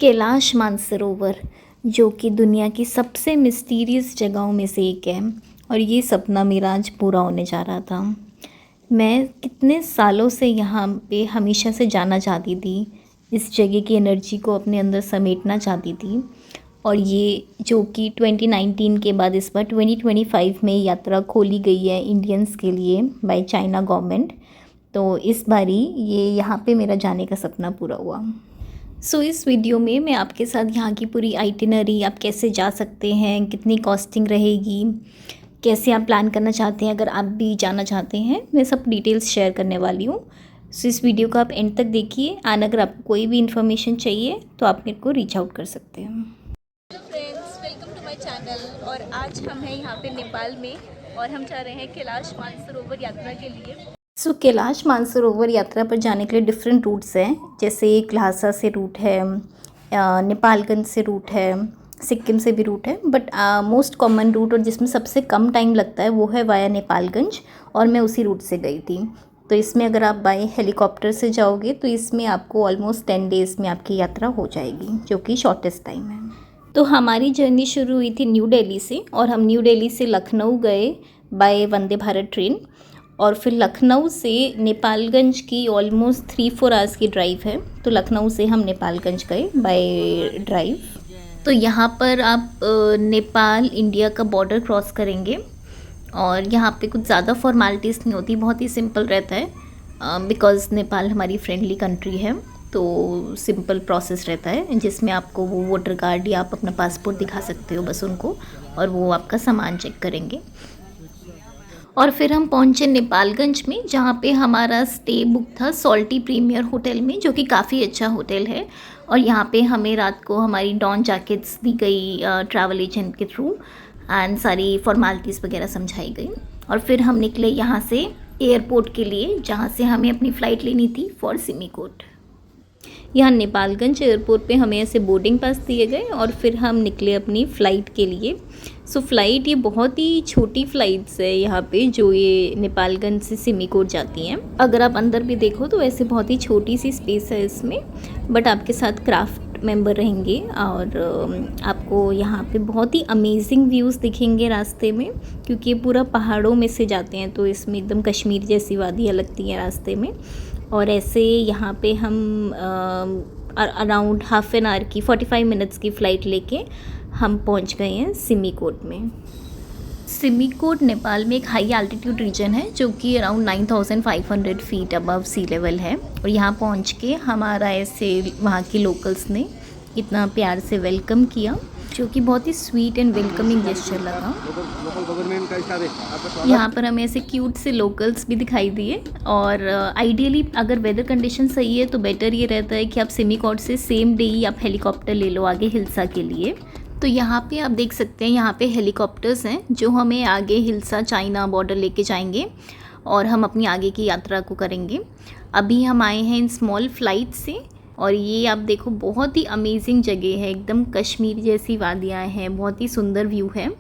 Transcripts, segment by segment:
कैलाश मानसरोवर जो कि दुनिया की सबसे मिस्टीरियस जगहों में से एक है और ये सपना मेरा आज पूरा होने जा रहा था। मैं कितने सालों से यहाँ पे हमेशा से जाना चाहती थी, इस जगह की एनर्जी को अपने अंदर समेटना चाहती थी और ये जो कि 2019 के बाद इस बार 2025 में यात्रा खोली गई है इंडियंस के लिए बाय चाइना गवर्नमेंट। तो इस बारी ये यहाँ पे मेरा जाने का सपना पूरा हुआ। इस वीडियो में मैं आपके साथ यहाँ की पूरी आइटिनरी, आप कैसे जा सकते हैं, कितनी कॉस्टिंग रहेगी, कैसे आप प्लान करना चाहते हैं, अगर आप भी जाना चाहते हैं, मैं सब डिटेल्स शेयर करने वाली हूँ। इस वीडियो को आप एंड तक देखिए एंड अगर आपको कोई भी इन्फॉर्मेशन चाहिए तो आप मेरे को रीच आउट कर सकते हैं। Hello friends, welcome to my channel. और आज हम हैं यहाँ पे नेपाल में और हम जा रहे हैं कैलाश मानसरोवर यात्रा के लिए। कैलाश मानसरोवर यात्रा पर जाने के लिए डिफरेंट रूट्स हैं, जैसे एक ल्हासा से रूट है, नेपालगंज से रूट है, सिक्किम से भी रूट है, बट मोस्ट कॉमन रूट और जिसमें सबसे कम टाइम लगता है वो है वाया नेपालगंज और मैं उसी रूट से गई थी। तो इसमें अगर आप बाय हेलीकॉप्टर से जाओगे तो इसमें आपको ऑलमोस्ट 10 डेज़ में आपकी यात्रा हो जाएगी, जो कि शॉर्टेस्ट टाइम है। तो हमारी जर्नी शुरू हुई थी न्यू दिल्ली से और हम न्यू दिल्ली से लखनऊ गए बाय वंदे भारत ट्रेन और फिर लखनऊ से नेपालगंज की ऑलमोस्ट 3-4 आवर्स की ड्राइव है। तो लखनऊ से हम नेपालगंज गए बाय ड्राइव। तो यहाँ पर आप नेपाल इंडिया का बॉर्डर क्रॉस करेंगे और यहाँ पे कुछ ज़्यादा फॉर्मेलिटीज़ नहीं होती, बहुत ही सिंपल रहता है बिकॉज़ नेपाल हमारी फ्रेंडली कंट्री है। तो सिंपल प्रोसेस रहता है जिसमें आपको वो वोटर कार्ड या आप अपना पासपोर्ट दिखा सकते हो बस उनको, और वो आपका सामान चेक करेंगे। और फिर हम पहुंचे नेपालगंज में, जहाँ पे हमारा स्टे बुक था सॉल्टी प्रीमियर होटल में, जो कि काफ़ी अच्छा होटल है। और यहाँ पे हमें रात को हमारी डॉन जैकेट्स दी गई ट्रैवल एजेंट के थ्रू एंड सारी फॉर्मेलिटीज़ वगैरह समझाई गई। और फिर हम निकले यहाँ से एयरपोर्ट के लिए, जहाँ से हमें अपनी फ़्लाइट लेनी थी फॉर सिमिकोट। यहाँ नेपालगंज एयरपोर्ट पे हमें ऐसे बोर्डिंग पास दिए गए और फिर हम निकले अपनी फ़्लाइट के लिए। फ़्लाइट ये बहुत ही छोटी फ़्लाइट्स है यहाँ पे, जो ये नेपालगंज से सिमिकोट जाती हैं। अगर आप अंदर भी देखो तो ऐसे बहुत ही छोटी सी स्पेस है इसमें, बट आपके साथ क्राफ्ट मेंबर रहेंगे और आपको यहाँ पे बहुत ही अमेजिंग व्यूज़ दिखेंगे रास्ते में, क्योंकि ये पूरा पहाड़ों में से जाते हैं तो इसमें एकदम कश्मीर जैसी वादियाँ लगती हैं रास्ते में। और ऐसे यहाँ पे हम अराउंड हाफ एन आवर की 45 मिनट्स की फ़्लाइट लेके हम पहुँच गए हैं सिमिकोट में। सिमिकोट नेपाल में एक हाई एल्टीट्यूड रीजन है जो कि around 9500 feet above sea level है। और यहाँ पहुँच के हमारा ऐसे वहाँ के लोकल्स ने इतना प्यार से वेलकम किया, जो कि बहुत ही स्वीट एंड वेलकमिंग जेस्चर लगा। यहाँ पर हमें ऐसे क्यूट से लोकल्स भी दिखाई दिए। और आइडियली अगर वेदर कंडीशन सही है तो बेटर ये रहता है कि आप सिमिकोट से सेम डे ही आप हेलीकॉप्टर ले लो आगे हिल्सा के लिए। तो यहाँ पे आप देख सकते हैं, यहाँ पे हेलीकॉप्टर्स हैं जो हमें आगे हिल्सा चाइना बॉर्डर लेके जाएंगे और हम अपनी आगे की यात्रा को करेंगे। अभी हम आए हैं इन स्मॉल फ्लाइट से और ये आप देखो बहुत ही अमेजिंग जगह है, एकदम कश्मीर जैसी वादियाँ हैं, बहुत ही सुंदर व्यू है।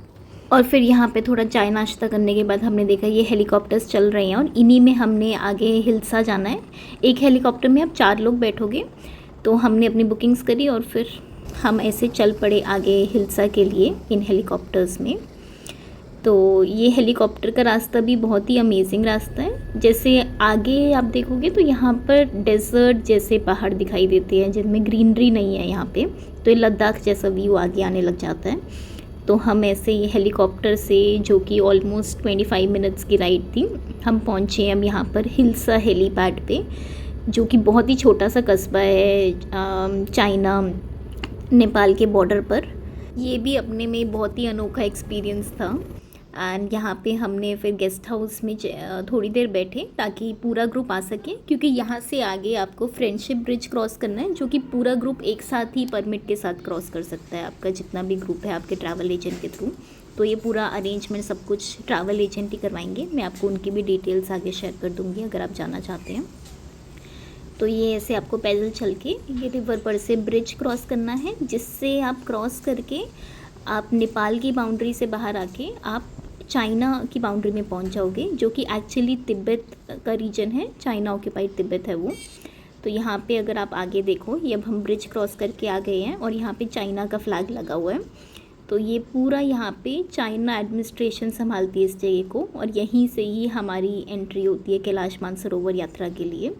और फिर यहाँ पे थोड़ा चाय नाश्ता करने के बाद हमने देखा ये हेलीकॉप्टर्स चल रहे हैं और इन्हीं में हमने आगे हिल्सा जाना है। एक हेलीकॉप्टर में आप 4 लोग बैठोगे। तो हमने अपनी बुकिंग्स करी और फिर हम ऐसे चल पड़े आगे हिल्सा के लिए इन हेलीकॉप्टर्स में। तो ये हेलीकॉप्टर का रास्ता भी बहुत ही अमेजिंग रास्ता है। जैसे आगे आप देखोगे तो यहाँ पर डेजर्ट जैसे पहाड़ दिखाई देते हैं जिनमें ग्रीनरी नहीं है यहाँ पे, तो ये लद्दाख जैसा व्यू आगे आने लग जाता है। तो हम ऐसे ये हेलीकॉप्टर से, जो कि ऑलमोस्ट 25 मिनट्स की राइड थी, हम पहुँचे हम यहाँ पर हिल्सा हेलीपैड पे, जो कि बहुत ही छोटा सा कस्बा है चाइना नेपाल के बॉर्डर पर। ये भी अपने में बहुत ही अनोखा एक्सपीरियंस था। एंड यहाँ पे हमने फिर गेस्ट हाउस में थोड़ी देर बैठे ताकि पूरा ग्रुप आ सके, क्योंकि यहाँ से आगे आपको फ्रेंडशिप ब्रिज क्रॉस करना है, जो कि पूरा ग्रुप एक साथ ही परमिट के साथ क्रॉस कर सकता है, आपका जितना भी ग्रुप है आपके ट्रैवल एजेंट के थ्रू। तो ये पूरा अरेंजमेंट सब कुछ ट्रैवल एजेंट ही करवाएंगे। मैं आपको उनकी भी डिटेल्स आगे शेयर कर दूँगी अगर आप जाना चाहते हैं। तो ये ऐसे आपको पैदल चल के ये रिवर पर से ब्रिज क्रॉस करना है, जिससे आप क्रॉस करके आप नेपाल की बाउंड्री से बाहर आके आप चाइना की बाउंड्री में पहुंच जाओगे, जो कि एक्चुअली तिब्बत का रीजन है, चाइना ऑक्यूपाइड तिब्बत है वो। तो यहाँ पे अगर आप आगे देखो, ये अब हम ब्रिज क्रॉस करके आ गए हैं और यहाँ पे चाइना का फ्लैग लगा हुआ है। तो ये पूरा यहाँ पे चाइना एडमिनिस्ट्रेशन संभालती है इस जगह को, और यहीं से ही हमारी एंट्री होती है कैलाश मानसरोवर यात्रा के लिए।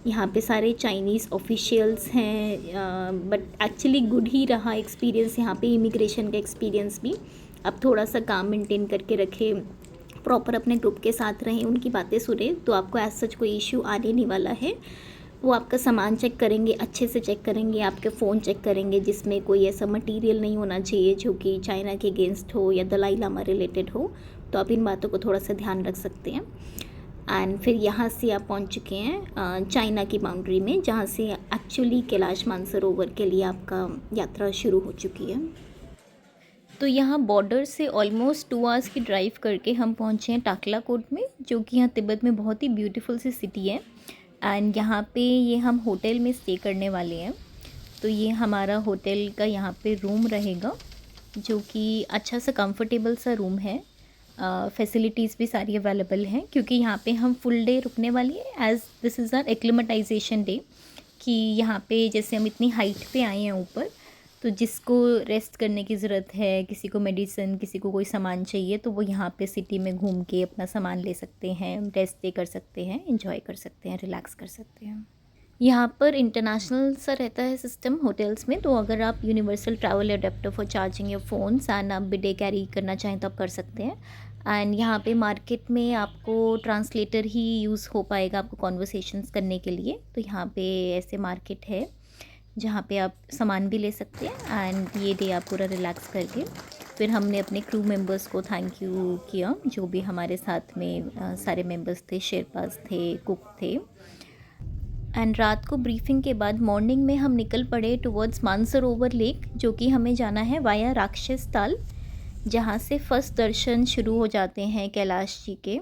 यहाँ पे सारे चाइनीज़ ऑफिशियल्स हैं, बट एक्चुअली गुड ही रहा एक्सपीरियंस यहाँ पे, इमिग्रेशन का एक्सपीरियंस भी। अब थोड़ा सा काम मेंटेन करके रखें, प्रॉपर अपने ग्रुप के साथ रहें, उनकी बातें सुने, तो आपको एज सच कोई इशू आने नहीं वाला है। वो आपका सामान चेक करेंगे, अच्छे से चेक करेंगे, आपके फ़ोन चेक करेंगे जिसमें कोई ऐसा मटेरियल नहीं होना चाहिए जो कि चाइना के अगेंस्ट हो या दलाई लामा रिलेटेड हो। तो आप इन बातों को थोड़ा सा ध्यान रख सकते हैं। एंड फिर यहाँ से आप पहुँच चुके हैं चाइना की बाउंड्री में, जहाँ से एक्चुअली कैलाश मानसरोवर के लिए आपका यात्रा शुरू हो चुकी है। तो यहाँ बॉर्डर से ऑलमोस्ट 2 आवर्स की ड्राइव करके हम पहुँचे हैं टाकलाकोट में, जो कि यहाँ तिब्बत में बहुत ही ब्यूटीफुल सी सिटी है। एंड यहाँ पे ये हम होटल में स्टे करने वाले हैं। तो ये हमारा होटल का यहाँ पे रूम रहेगा, जो कि अच्छा सा कंफर्टेबल सा रूम है। फैसिलिटीज़ भी सारी अवेलेबल हैं, क्योंकि यहाँ पे हम फुल डे रुकने वाली है, as this is our acclimatisation day. कि यहाँ पे जैसे हम इतनी हाइट पे आए हैं ऊपर, तो जिसको रेस्ट करने की ज़रूरत है, किसी को मेडिसिन, किसी को कोई सामान चाहिए, तो वो यहाँ पे सिटी में घूम के अपना सामान ले सकते हैं, रेस्ट डे कर सकते हैं, एंजॉय कर सकते हैं, रिलैक्स कर सकते हैं। यहाँ पर इंटरनेशनल सा रहता है सिस्टम होटल्स में। तो अगर आप universal travel adapter for charging your phones and आप बिडे कैरी करना चाहें तो आप कर सकते हैं। एंड यहाँ पे मार्केट में आपको ट्रांसलेटर ही यूज़ हो पाएगा आपको कॉन्वर्सेशंस करने के लिए। तो यहाँ पे ऐसे मार्केट है जहाँ पे आप सामान भी ले सकते हैं, एंड ये डे आप पूरा रिलैक्स करके फिर हमने अपने क्रू मेंबर्स को थैंक यू किया, जो भी हमारे साथ में सारे मेंबर्स थे, शेरपास थे, कुक थे। एंड रात को ब्रीफिंग के बाद मॉर्निंग में हम निकल पड़े टुवर्ड्स मानसरोवर लेक, जो कि हमें जाना है वाया राक्षस ताल, जहाँ से फर्स्ट दर्शन शुरू हो जाते हैं कैलाश जी के।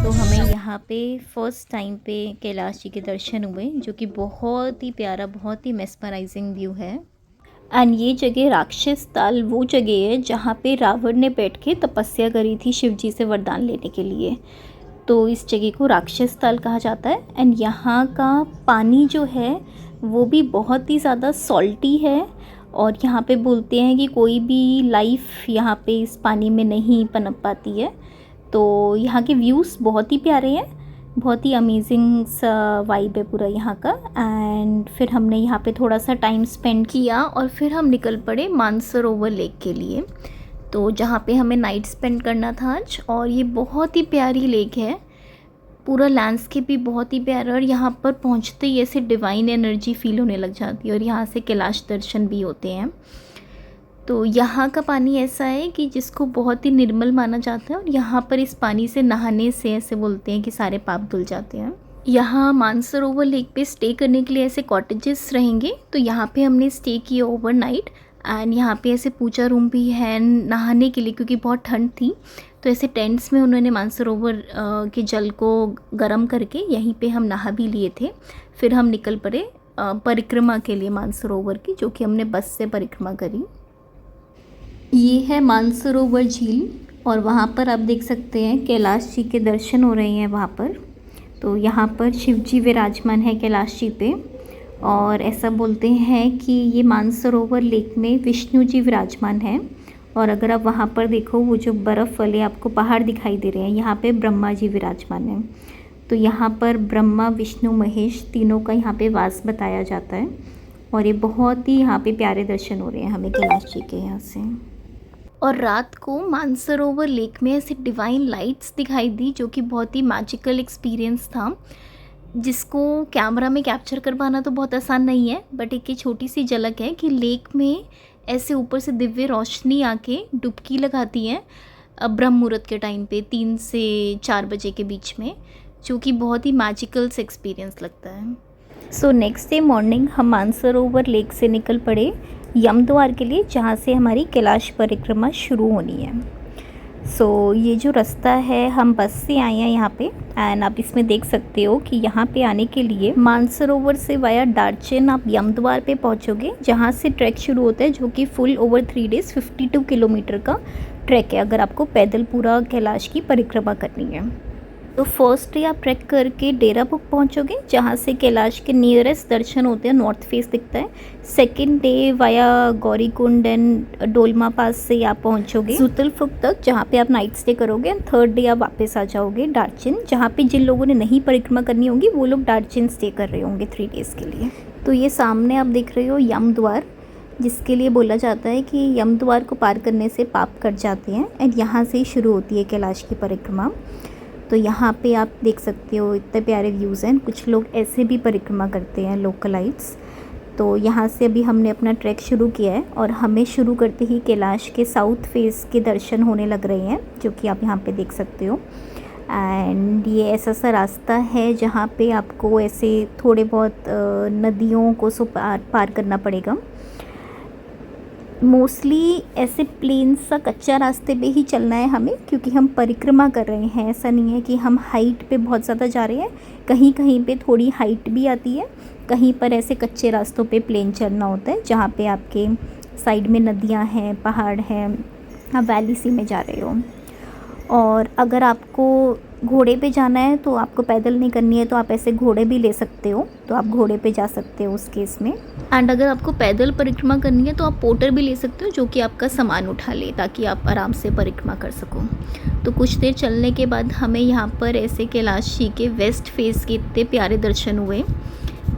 तो हमें यहाँ पे फर्स्ट टाइम पे कैलाश जी के दर्शन हुए, जो कि बहुत ही प्यारा, बहुत ही मेस्मराइजिंग व्यू है। एंड ये जगह राक्षस ताल वो जगह है जहाँ पे रावण ने बैठ के तपस्या करी थी शिव जी से वरदान लेने के लिए। तो इस जगह को राक्षस ताल कहा जाता है। एंड यहाँ का पानी जो है वो भी बहुत ही ज़्यादा सॉल्टी है, और यहाँ पे बोलते हैं कि कोई भी लाइफ यहाँ पे इस पानी में नहीं पनप पाती है। तो यहाँ के व्यूज़ बहुत ही प्यारे हैं, बहुत ही अमेजिंग सा वाइब है पूरा यहाँ का। एंड फिर हमने यहाँ पे थोड़ा सा टाइम स्पेंड किया और फिर हम निकल पड़े मानसरोवर लेक के लिए, तो जहाँ पे हमें नाइट स्पेंड करना था आज। और ये बहुत ही प्यारी लेक है, पूरा लैंडस्केप भी बहुत ही प्यारा, और यहाँ पर पहुँचते ही ऐसे डिवाइन एनर्जी फील होने लग जाती है, और यहाँ से कैलाश दर्शन भी होते हैं। तो यहाँ का पानी ऐसा है कि जिसको बहुत ही निर्मल माना जाता है, और यहाँ पर इस पानी से नहाने से ऐसे बोलते हैं कि सारे पाप धुल जाते हैं। यहाँ मानसरोवर लेक पे स्टे करने के लिए ऐसे कॉटेजेस रहेंगे, तो यहाँ पे हमने स्टे किया ओवरनाइट। एंड यहाँ पे ऐसे पूजा रूम भी है नहाने के लिए, क्योंकि बहुत ठंड थी, तो ऐसे टेंट्स में उन्होंने मानसरोवर के जल को गर्म करके यहीं पे हम नहा भी लिए थे। फिर हम निकल पड़े परिक्रमा के लिए मानसरोवर की, जो कि हमने बस से परिक्रमा करी। ये है मानसरोवर झील, और वहाँ पर आप देख सकते हैं कैलाश जी के दर्शन हो रहे हैं वहाँ पर। तो यहाँ पर शिव जी विराजमान है कैलाश जी पे, और ऐसा बोलते हैं कि ये मानसरोवर लेक में विष्णु जी विराजमान हैं। और अगर आप वहाँ पर देखो, वो जो बर्फ़ वाले आपको पहाड़ दिखाई दे रहे हैं, यहाँ पे ब्रह्मा जी विराजमान हैं। तो यहाँ पर ब्रह्मा, विष्णु, महेश तीनों का यहाँ पे वास बताया जाता है, और ये बहुत ही यहाँ पे प्यारे दर्शन हो रहे हैं हमें कैलाश जी के यहाँ से। और रात को मानसरोवर लेक में ऐसे डिवाइन लाइट्स दिखाई दी, जो कि बहुत ही मैजिकल एक्सपीरियंस था, जिसको कैमरा में कैप्चर कर पाना तो बहुत आसान नहीं है। बट एक छोटी सी झलक है कि लेक में ऐसे ऊपर से दिव्य रोशनी आके डुबकी लगाती है ब्रह्म मुहूर्त के टाइम पे 3 से 4 बजे के बीच में, जो कि बहुत ही मैजिकल से एक्सपीरियंस लगता है। सो नेक्स्ट डे मॉर्निंग हम मानसरोवर लेक से निकल पड़े यमद्वार के लिए, जहाँ से हमारी कैलाश परिक्रमा शुरू होनी है। ये जो रास्ता है हम बस से आए हैं यहाँ पे, एंड आप इसमें देख सकते हो कि यहाँ पे आने के लिए मानसरोवर से वाया दार्जिलिंग आप यमद्वार पे पहुँचोगे, जहाँ से ट्रैक शुरू होता है, जो कि फुल ओवर 3 डेज़ 52 किलोमीटर का ट्रैक है अगर आपको पैदल पूरा कैलाश की परिक्रमा करनी है। तो फर्स्ट डे आप ट्रैक करके डेराबुक पहुंचोगे, जहां से कैलाश के नियरेस्ट दर्शन होते हैं, नॉर्थ फेस दिखता है। Second day via Gaurikund and Dolma pass से आप पहुंचोगे जुतलफुक तक, जहां पे आप नाइट स्टे करोगे। एंड थर्ड डे आप वापस आ जाओगे दार्जिलिंग, जहां पे जिन लोगों ने नहीं परिक्रमा करनी होगी वो लोग दार्जिलिंग स्टे कर रहे होंगे 3 डेज़ के लिए। तो ये सामने आप देख रहे हो यमद्वार, जिसके लिए बोला जाता है कि यमद्वार को पार करने से पाप कट जाते हैं, एंड यहाँ से ही शुरू होती है कैलाश की परिक्रमा। तो यहाँ पे आप देख सकते हो इतने प्यारे व्यूज़ हैं। कुछ लोग ऐसे भी परिक्रमा करते हैं, लोकलाइट्स। तो यहाँ से अभी हमने अपना ट्रैक शुरू किया है, और हमें शुरू करते ही कैलाश के साउथ फेस के दर्शन होने लग रहे हैं, जो कि आप यहाँ पे देख सकते हो। एंड ये ऐसा सा रास्ता है जहाँ पे आपको ऐसे थोड़े बहुत नदियों को पार करना पड़ेगा। मोस्टली ऐसे प्लेन सा कच्चा रास्ते पे ही चलना है हमें, क्योंकि हम परिक्रमा कर रहे हैं। ऐसा नहीं है कि हम हाइट पे बहुत ज़्यादा जा रहे हैं, कहीं कहीं पे थोड़ी हाइट भी आती है, कहीं पर ऐसे कच्चे रास्तों पे प्लेन चलना होता है, जहाँ पे आपके साइड में नदियाँ हैं, पहाड़ हैं, आप वैली सी में जा रहे हो। और अगर आपको घोड़े पे जाना है तो आपको पैदल नहीं करनी है, तो आप ऐसे घोड़े भी ले सकते हो, तो आप घोड़े पे जा सकते हो उस केस में। एंड अगर आपको पैदल परिक्रमा करनी है तो आप पोर्टर भी ले सकते हो, जो कि आपका सामान उठा ले, ताकि आप आराम से परिक्रमा कर सको। तो कुछ देर चलने के बाद हमें यहाँ पर ऐसे कैलाश जी के वेस्ट फेस के इतने प्यारे दर्शन हुए।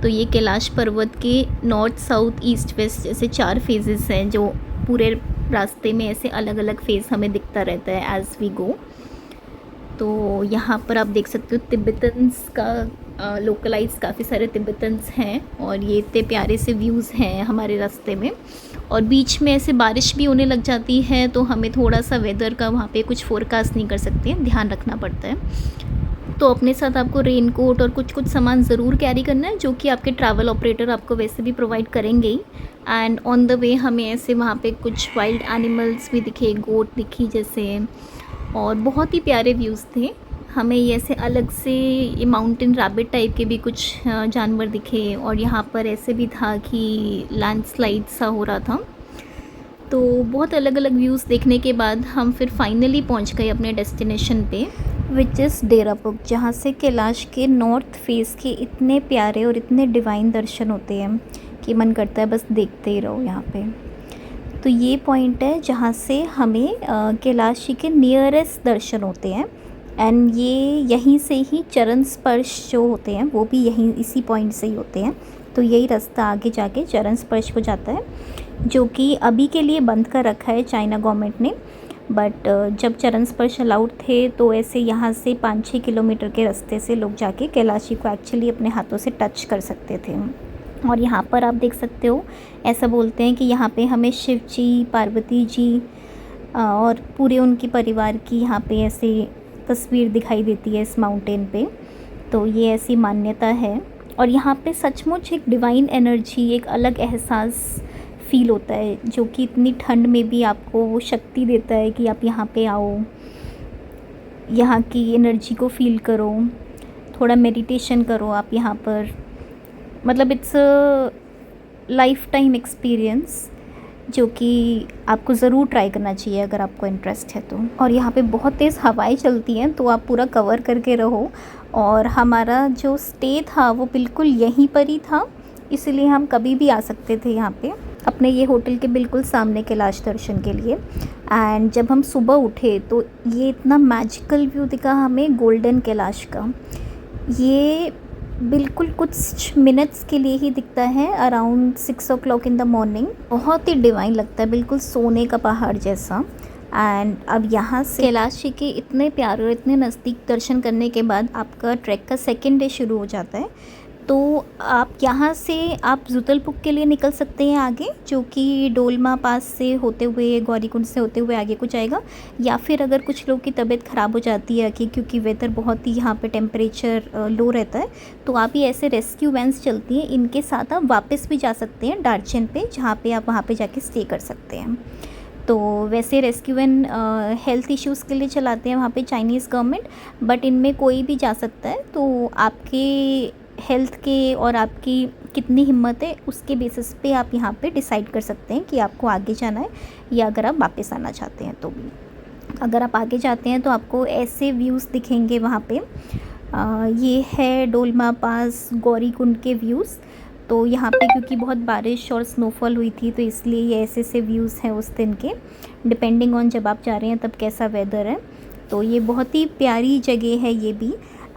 तो ये कैलाश पर्वत के नॉर्थ, साउथ, ईस्ट, वेस्ट जैसे 4 फेजेस हैं, जो पूरे रास्ते में ऐसे अलग अलग फेज़ हमें दिखता रहता है एज़ वी गो। तो यहाँ पर आप देख सकते हो तिब्बतन्स का लोकलाइट्स, काफ़ी सारे तिब्बतन्स हैं, और ये इतने प्यारे से व्यूज़ हैं हमारे रास्ते में। और बीच में ऐसे बारिश भी होने लग जाती है, तो हमें थोड़ा सा वेदर का वहाँ पे कुछ फोरकास्ट नहीं कर सकते हैं, ध्यान रखना पड़ता है। तो अपने साथ आपको रेनकोट और कुछ कुछ सामान ज़रूर कैरी करना है, जो कि आपके ट्रैवल ऑपरेटर आपको वैसे भी प्रोवाइड करेंगे ही। एंड ऑन द वे हमें ऐसे वहाँ पे कुछ वाइल्ड एनिमल्स भी दिखे, गोट दिखी जैसे, और बहुत ही प्यारे व्यूज़ थे। हमें ये ऐसे अलग से ये माउंटेन रैबिट टाइप के भी कुछ जानवर दिखे, और यहाँ पर ऐसे भी था कि लैंडस्लाइड सा हो रहा था। तो बहुत अलग अलग व्यूज़ देखने के बाद हम फिर फाइनली पहुँच गए अपने डेस्टिनेशन पे, विच इज़ डेराबुक, जहाँ से कैलाश के नॉर्थ फेस के इतने प्यारे और इतने डिवाइन दर्शन होते हैं कि मन करता है बस देखते ही रहो यहाँ पे। तो ये पॉइंट है जहाँ से हमें कैलाश जी के नियरेस्ट दर्शन होते हैं, एंड ये यहीं से ही चरण स्पर्श जो होते हैं वो भी यहीं इसी पॉइंट से ही होते हैं। तो यही रास्ता आगे जाके चरण स्पर्श को जाता है, जो कि अभी के लिए बंद कर रखा है चाइना गवर्नमेंट ने। बट जब चरण स्पर्श अलाउड थे तो ऐसे यहाँ से 5-6 किलोमीटर के रास्ते से लोग जाके कैलाश जी को एक्चुअली अपने हाथों से टच कर सकते थे। और यहाँ पर आप देख सकते हो, ऐसा बोलते हैं कि यहाँ पे हमें शिव जी, पार्वती जी और पूरे उनकी परिवार की यहाँ पे ऐसे तस्वीर दिखाई देती है इस माउंटेन पे। तो ये ऐसी मान्यता है, और यहाँ पे सचमुच एक डिवाइन एनर्जी, एक अलग एहसास फील होता है, जो कि इतनी ठंड में भी आपको वो शक्ति देता है कि आप यहाँ पे आओ, यहाँ की एनर्जी को फील करो, थोड़ा मेडिटेशन करो आप यहाँ पर। मतलब it's a life time experience, जो कि आपको ज़रूर ट्राई करना चाहिए अगर आपको इंटरेस्ट है तो। और यहाँ पे बहुत तेज़ हवाएं चलती हैं, तो आप पूरा कवर करके रहो। और हमारा जो स्टे था वो बिल्कुल यहीं पर ही था, इसलिए हम कभी भी आ सकते थे यहाँ पे अपने ये होटल के बिल्कुल सामने कैलाश दर्शन के लिए। एंड जब हम सुबह उठे तो ये इतना मैजिकल व्यू दिखा हमें गोल्डन कैलाश का। ये बिल्कुल कुछ मिनट्स के लिए ही दिखता है, around 6 o'clock in the morning. बहुत ही डिवाइन लगता है, बिल्कुल सोने का पहाड़ जैसा। एंड अब यहाँ से कैलाश जी के इतने प्यारे और इतने नज़दीक दर्शन करने के बाद आपका ट्रैक का सेकेंड डे शुरू हो जाता है। तो आप यहाँ से आप जुतलपुक के लिए निकल सकते हैं आगे, जो कि डोलमा पास से होते हुए, गौरीकुंड से होते हुए आगे को जाएगा। या फिर अगर कुछ लोग की तबीयत ख़राब हो जाती है कि क्योंकि वेदर बहुत ही यहाँ पे टेम्परेचर लो रहता है, तो आप ये ऐसे रेस्क्यू वैन्स चलती हैं, इनके साथ आप वापस भी जा सकते हैं दार्जिलिंग पे, जहाँ पे आप वहाँ पे जाके स्टे कर सकते हैं। तो वैसे रेस्क्यू एंड हेल्थ इश्यूज़ के लिए चलाते हैं वहाँ पे चाइनीज़ गवर्नमेंट, बट इनमें कोई भी जा सकता है। तो आपके हेल्थ के और आपकी कितनी हिम्मत है उसके बेसिस पे आप यहाँ पे डिसाइड कर सकते हैं कि आपको आगे जाना है या अगर आप वापस आना चाहते हैं तो भी। अगर आप आगे जाते हैं तो आपको ऐसे व्यूज़ दिखेंगे वहाँ पे। ये है डोलमा पास गौरीकुंड के व्यूज़। तो यहाँ पे क्योंकि बहुत बारिश और स्नोफॉल हुई थी तो इसलिए ये ऐसे से व्यूज़ हैं उस दिन के, डिपेंडिंग ऑन जब आप जा रहे हैं तब कैसा वेदर है। तो ये बहुत ही प्यारी जगह है ये भी।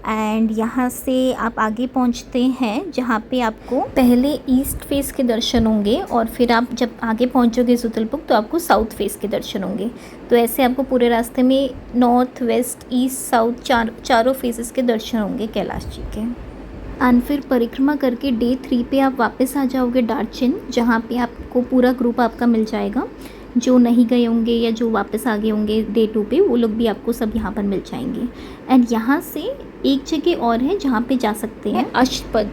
एंड यहाँ से आप आगे पहुँचते हैं जहाँ पे आपको पहले ईस्ट फेस के दर्शन होंगे और फिर आप जब आगे पहुँचोगे सुतलपुक तो आपको साउथ फेस के दर्शन होंगे। तो ऐसे आपको पूरे रास्ते में नॉर्थ वेस्ट ईस्ट साउथ चारों फेसेस के दर्शन होंगे कैलाश जी के। एंड फिर परिक्रमा करके डे 3 पे आप वापस आ जाओगे डार्जिन, जहाँ पे आपको पूरा ग्रुप आपका मिल जाएगा। जो नहीं गए होंगे या जो वापस आ गए होंगे डे 2 पे वो लोग भी आपको सब यहाँ पर मिल जाएंगे। एंड यहाँ से एक जगह और है जहाँ पे जा सकते हैं, अष्टपद।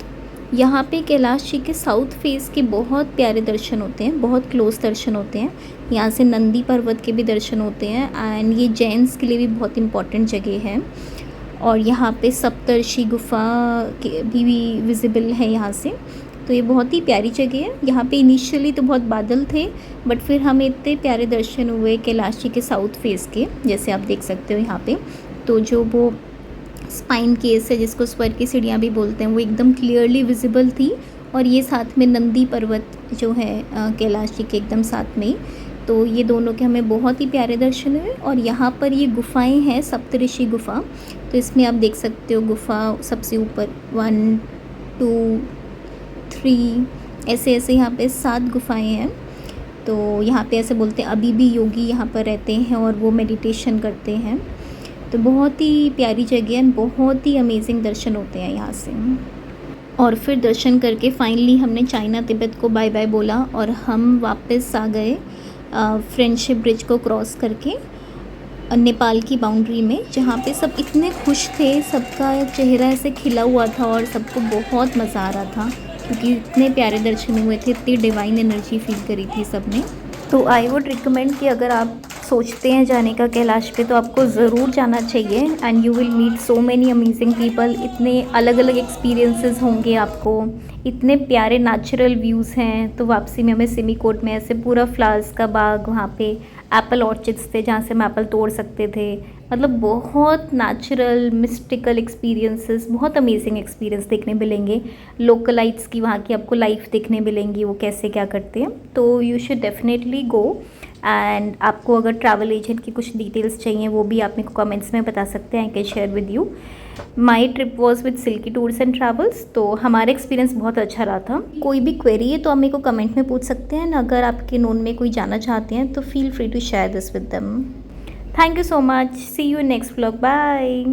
यहाँ पे कैलाश जी के साउथ फेस के बहुत प्यारे दर्शन होते हैं, बहुत क्लोज दर्शन होते हैं। यहाँ से नंदी पर्वत के भी दर्शन होते हैं एंड ये जैन्स के लिए भी बहुत इंपॉर्टेंट जगह है। और यहाँ पे सप्तर्षि गुफा के भी विजिबल है यहाँ से। तो ये बहुत ही प्यारी जगह है। यहाँ पे इनिशियली तो बहुत बादल थे बट फिर हमें इतने प्यारे दर्शन हुए कैलाश जी के साउथ फेस के, जैसे आप देख सकते हो यहाँ पे। तो जो वो स्पाइन केस है जिसको स्वर्ग की सीढ़ियाँ भी बोलते हैं वो एकदम क्लियरली विजिबल थी। और ये साथ में नंदी पर्वत जो है कैलाश जी के एकदम साथ में, तो ये दोनों के हमें बहुत ही प्यारे दर्शन हुए। और यहाँ पर ये गुफाएं हैं, सप्तऋषि गुफा। तो इसमें आप देख सकते हो गुफा सबसे ऊपर 1 2 3 ऐसे ऐसे यहाँ पे 7 गुफाएं हैं। तो यहाँ पे ऐसे बोलते हैं अभी भी योगी यहाँ पर रहते हैं और वो मेडिटेशन करते हैं। तो बहुत ही प्यारी जगह है, बहुत ही अमेजिंग दर्शन होते हैं यहाँ से। और फिर दर्शन करके फाइनली हमने चाइना तिब्बत को बाय बाय बोला और हम वापस आ गए फ्रेंडशिप ब्रिज को क्रॉस करके नेपाल की बाउंड्री में, जहाँ पे सब इतने खुश थे, सबका चेहरा ऐसे खिला हुआ था और सबको बहुत मज़ा आ रहा था क्योंकि इतने प्यारे दर्शन हुए थे, इतनी डिवाइन एनर्जी फील करी थी सबने। तो आई वुड रिकमेंड कि अगर आप सोचते हैं जाने का कैलाश पे तो आपको ज़रूर जाना चाहिए। And you will meet so many amazing people. इतने अलग अलग एक्सपीरियंसेस होंगे आपको, इतने प्यारे नेचुरल व्यूज़ हैं। तो वापसी में हमें सिमिकोट में ऐसे पूरा फ्लावर्स का बाग, वहाँ पे एप्पल ऑर्चिड्स थे जहाँ से हम एप्पल तोड़ सकते थे। मतलब बहुत नेचुरल मिस्टिकल एक्सपीरियंसेस, बहुत अमेजिंग एक्सपीरियंस देखने मिलेंगे। लोकलाइट्स की वहाँ की आपको लाइफ देखने मिलेंगी, वो कैसे क्या करते हैं। तो you should definitely go. And आपको अगर ट्रैवल एजेंट की कुछ डिटेल्स चाहिए वो भी आप मेरे को कमेंट्स में बता सकते हैं। I can share with you. My trip was with Silky Tours and Travels. तो हमारा एक्सपीरियंस बहुत अच्छा रहा था। कोई भी क्वेरी है तो आप मेरे को कमेंट में पूछ सकते हैं। अगर आपके नोन में कोई जाना चाहते हैं तो feel free to share this with them. Thank you so much. See you next vlog. Bye.